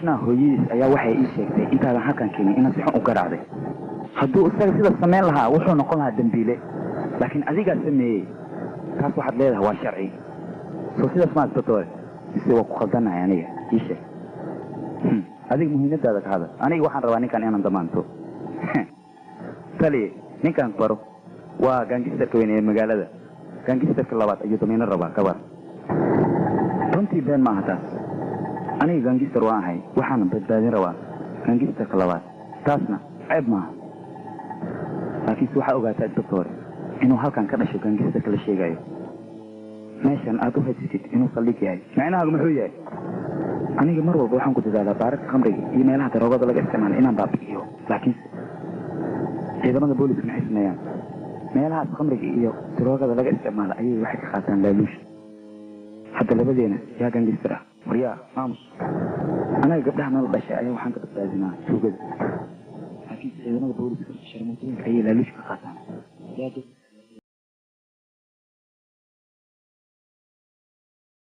asna hooyadiis ayaa waxay ii sheegtay intaadan halkan keenin inaad si xun u garaacday hadduu isaga sida samayn lahaa wuxuu noqon lahaa dambiile laakiin adigaa sameeyey taas waxaad leedahay waa sharci soo sidaas ma asbatore mise waa ku khaldanahay aniga ii sheeg adiga muhiimadaada ka hadal aniga waxaan rabaa ninkan inaan damaanto taliye ninkan baro waa gaangistarka weyn ee magaalada gaangistarka labaad ayuu damiino rabaa kabar runtii been ma aha taas aniga gaangistar waan ahay waxaana badbaadin rabaa gaangistarka labaad taasna ceeb maaha laakiinse waxaa ogaataa doctor inuu halkan ka dhasho gaangistarka la sheegayo meeshan aad u haysatid inuu saldhig yahay macnahaagu muxuu yahay aniga mar walba waxaan ku dadaalaa baararka khamriga iyo meelaha daroogada laga isticmaalo inaan baabi'iyo laakiinse ciidamada booliska maxay sameeyaan meelahaas khamriga iyo daroogada laga isticmaalo ayay waxay ka qaataan laaluush hadda labadeena yaa gaangistar ah waryaa maamus anaga gabdhaha nala dhashay ayaa waxaan ka badbaadinaa tuugada laakiinse ciidamada booliska sharmutooyinka ayay laaluush ka qaataan